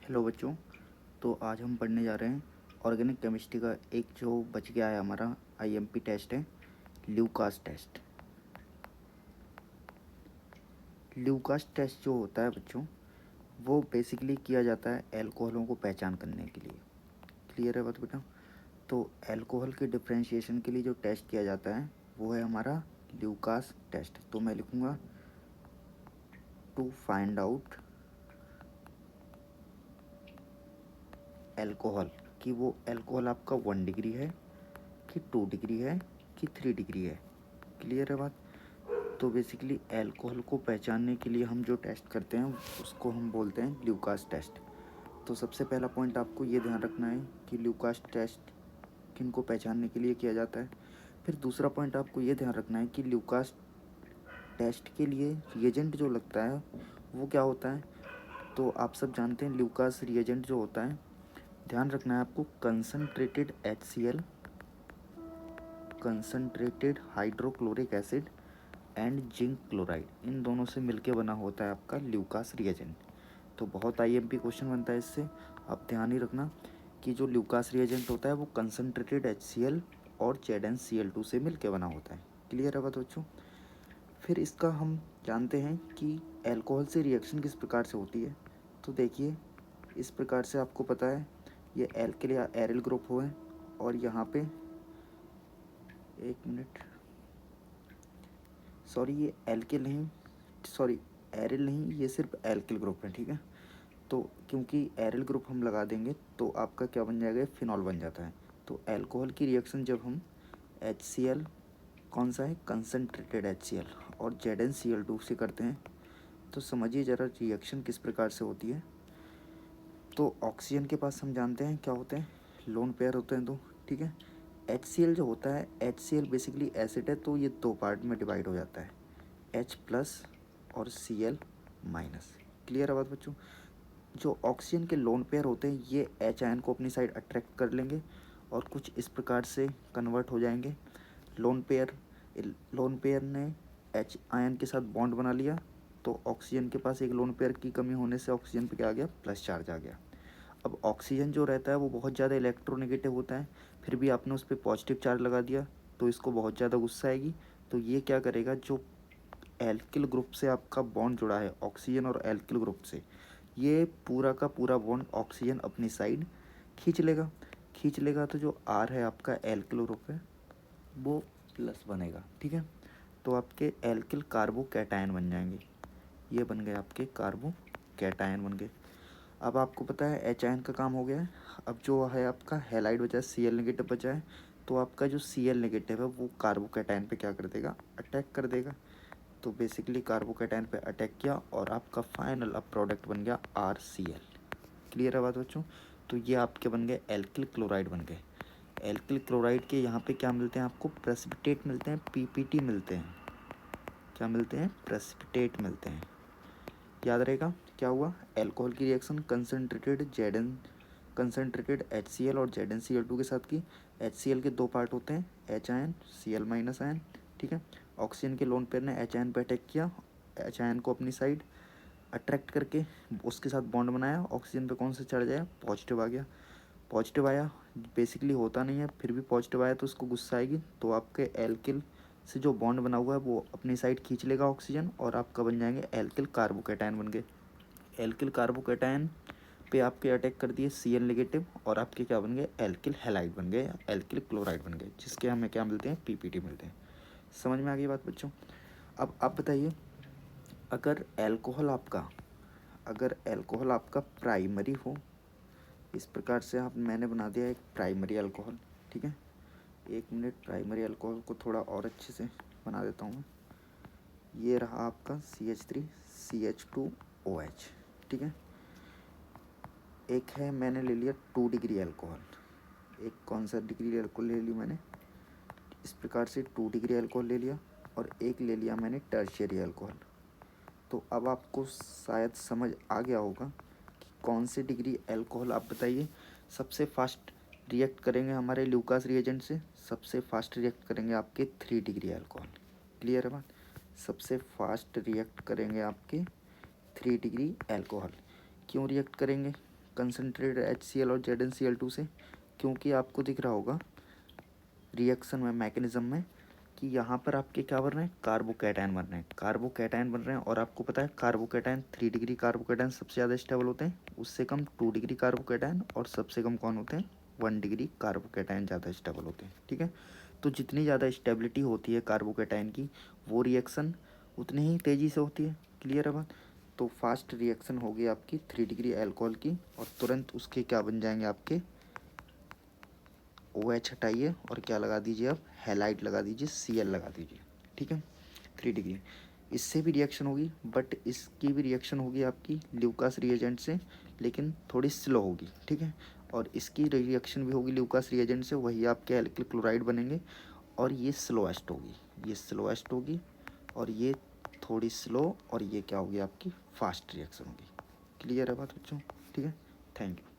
Hello बच्चों। तो आज हम पढ़ने जा रहे हैं ऑर्गेनिक केमिस्ट्री का एक जो बच गया है हमारा आईएमपी टेस्ट है, ल्यूकास टेस्ट। ल्यूकास टेस्ट जो होता है बच्चों, वो बेसिकली किया जाता है एल्कोहलों को पहचान करने के लिए। क्लियर है बात बेटा? तो एल्कोहल के डिफ्रेंशिएशन के लिए जो टेस्ट किया जाता है वो है हमारा ल्यूकास टेस्ट। तो मैं लिखूँगा टू फाइंड आउट एल्कोहल, कि वो एल्कोहल आपका 1 डिग्री है कि 2 डिग्री है कि 3 डिग्री है। क्लियर है बात? तो बेसिकली एल्कोहल को पहचानने के लिए हम जो टेस्ट करते हैं उसको हम बोलते हैं ल्यूकास टेस्ट। तो सबसे पहला पॉइंट आपको ये ध्यान रखना है कि ल्यूकास टेस्ट किन को पहचानने के लिए किया जाता है। फिर दूसरा पॉइंट आपको ये ध्यान रखना है कि ल्यूकास टेस्ट के लिए रिएजेंट जो लगता है वो क्या होता है। तो आप सब जानते हैं ल्यूकास रिएजेंट जो होता है, ध्यान रखना है आपको, concentrated HCl, concentrated hydrochloric acid and zinc chloride, इन दोनों से मिलके बना होता है आपका ल्यूकास रिएजेंट। तो बहुत आईएमपी क्वेश्चन बनता है इससे। आप ध्यान ही रखना कि जो ल्यूकास रिएजेंट होता है वो कंसनट्रेटेड HCl और ZnCl2 से मिलके बना होता है। क्लियर है बात बच्चों? फिर इसका हम जानते हैं कि एल्कोहल से रिएक्शन किस प्रकार से होती है। तो देखिए, इस प्रकार से आपको पता है, ये एल्किल या एरिल ग्रुप हो है, और यहाँ पे एक मिनट, सॉरी ये एल्किल नहीं, सॉरी एरिल नहीं, ये सिर्फ एल्किल ग्रुप है। ठीक है, तो क्योंकि एरिल ग्रुप हम लगा देंगे तो आपका क्या बन जाएगा, फिनॉल बन जाता है। तो एल्कोहल की रिएक्शन जब हम HCl, कौन सा है, कंसनट्रेटेड HCl, और ZnCl2 से करते हैं, तो समझिए ज़रा रिएक्शन किस प्रकार से होती है। तो ऑक्सीजन के पास हम जानते हैं क्या होते हैं, लोन पेयर होते हैं दो। ठीक है, HCl जो होता है, HCl बेसिकली एसिड है, तो ये 2 पार्ट में डिवाइड हो जाता है, H+ और Cl-। क्लियर है बात बच्चों? जो ऑक्सीजन के लोन पेयर होते हैं ये H आयन को अपनी साइड अट्रैक्ट कर लेंगे और कुछ इस प्रकार से कन्वर्ट हो जाएंगे। लोन पेयर लोन पेयर ने H आयन के साथ बॉन्ड बना लिया, तो ऑक्सीजन के पास एक लोन पेयर की कमी होने से ऑक्सीजन पे क्या आ गया, प्लस चार्ज आ गया। अब ऑक्सीजन जो रहता है वो बहुत ज़्यादा इलेक्ट्रोनेगेटिव होता है, फिर भी आपने उस पर पॉजिटिव चार्ज लगा दिया तो इसको बहुत ज़्यादा गुस्सा आएगी। तो ये क्या करेगा, जो एल्किल ग्रुप से आपका बॉन्ड जुड़ा है ऑक्सीजन और एल्किल ग्रुप से, ये पूरा का पूरा बॉन्ड ऑक्सीजन अपनी साइड खींच लेगा। तो जो R है आपका एल्किल ग्रुप है वो प्लस बनेगा। ठीक है, तो आपके एल्किल कार्बोकैटायन बन जाएंगे, ये बन गए आपके कार्बोकैटायन बन गए। अब आपको पता है H आयन का काम हो गया है। अब जो है आपका हैलाइड बचा है, Cl नेगेटिव बचा है, तो आपका जो Cl नेगेटिव है वो कार्बोकैटायन पे क्या कर देगा, अटैक कर देगा। तो बेसिकली कार्बोकैटायन पे अटैक किया और आपका फाइनल अब प्रोडक्ट बन गया RCl। क्लियर है बात बच्चों? तो ये आपके बन गए एल्किल क्लोराइड बन गए। एल्किल क्लोराइड के यहाँ पे क्या मिलते हैं आपको, प्रेसिपिटेट मिलते हैं, PPT मिलते हैं। क्या मिलते हैं, प्रेसिपिटेट मिलते हैं। याद रहेगा क्या हुआ, एल्कोहल की रिएक्शन कंसनट्रेटेड HCl और ZnCl2 के साथ की। HCl के 2 पार्ट होते हैं, H आयन, Cl- आयन। ठीक है, ऑक्सीजन के लोन पेयर ने H आयन पे अटैक किया, H आयन को अपनी साइड अट्रैक्ट करके उसके साथ बॉन्ड बनाया, ऑक्सीजन पे कौन सा चढ़ जाए, पॉजिटिव आ गया। पॉजिटिव आया, बेसिकली होता नहीं है, फिर भी पॉजिटिव आया तो उसको गुस्सा आएगी, तो आपके एल्किल से जो बॉन्ड बना हुआ है वो अपनी साइड खींच लेगा ऑक्सीजन, और आपका बन जाएंगे एल्किल कार्बोकैटायन बन गए। एल्किल कार्बोकैटायन पे आपके अटैक कर दिए Cl नेगेटिव, और आपके क्या बन गए, एल्किल हैलाइड बन गए, एल्किल क्लोराइड बन गए, जिसके हमें क्या मिलते हैं, PPT मिलते हैं। समझ में आ गई बात बच्चों? अब आप बताइए, अगर एल्कोहल आपका प्राइमरी हो, इस प्रकार से आप, मैंने बना दिया एक प्राइमरी अल्कोहल। ठीक है, एक मिनट, प्राइमरी अल्कोहल को थोड़ा और अच्छे से बना देता हूँ। ये रहा आपका CH3CH2OH। ठीक है, एक है, मैंने ले लिया 2 डिग्री अल्कोहल, एक कौन सा डिग्री अल्कोहल ले ली मैंने, इस प्रकार से 2 डिग्री अल्कोहल ले लिया, और एक ले लिया मैंने टर्शियरी अल्कोहल। तो अब आपको शायद समझ आ गया होगा कि कौन से डिग्री अल्कोहल, आप बताइए, सबसे फास्ट रिएक्ट करेंगे हमारे ल्यूकास रिएजेंट से। सबसे फास्ट रिएक्ट करेंगे आपके 3 डिग्री अल्कोहल। क्लियर है बात? सबसे फास्ट रिएक्ट करेंगे आपके 3 डिग्री अल्कोहल। क्यों रिएक्ट करेंगे, कंसनट्रेटेड HCl और ZnCl2 से, क्योंकि आपको दिख रहा होगा रिएक्शन में मैकेनिज्म में कि यहाँ पर आपके क्या बन रहे हैं, कार्बोकैटायन बन रहे हैं, कार्बोकैटायन बन रहे हैं। और आपको पता है कार्बोकैटायन 3 डिग्री कार्बोकैटायन सबसे ज़्यादा स्टेबल होते हैं, उससे कम 2 डिग्री कार्बोकैटायन, और सबसे कम कौन होते हैं, 1 डिग्री कार्बोकैटायन ज़्यादा स्टेबल होते हैं। ठीक है, तो जितनी ज़्यादा स्टेबिलिटी होती है कार्बोकैटायन की, वो रिएक्शन उतनी ही तेज़ी से होती है। क्लियर है बात। तो फास्ट रिएक्शन होगी आपकी 3 डिग्री अल्कोहल की, और तुरंत उसके क्या बन जाएंगे आपके OH हटाइए और क्या लगा दीजिए, आप हैलाइड लगा दीजिए, Cl लगा दीजिए। ठीक है, 3 डिग्री। इससे भी रिएक्शन होगी, बट इसकी भी रिएक्शन होगी आपकी ल्यूकास रिएजेंट से, लेकिन थोड़ी स्लो होगी। ठीक है, और इसकी रिएक्शन भी होगी ल्यूकास रिएजेंट से, वही आपके एल्किल क्लोराइड बनेंगे, और ये स्लोएस्ट होगी, ये स्लोएस्ट होगी, और ये थोड़ी स्लो, और ये क्या होगी आपकी फास्ट रिएक्शन होगी। क्लियर है बात बच्चों। ठीक है, थैंक यू।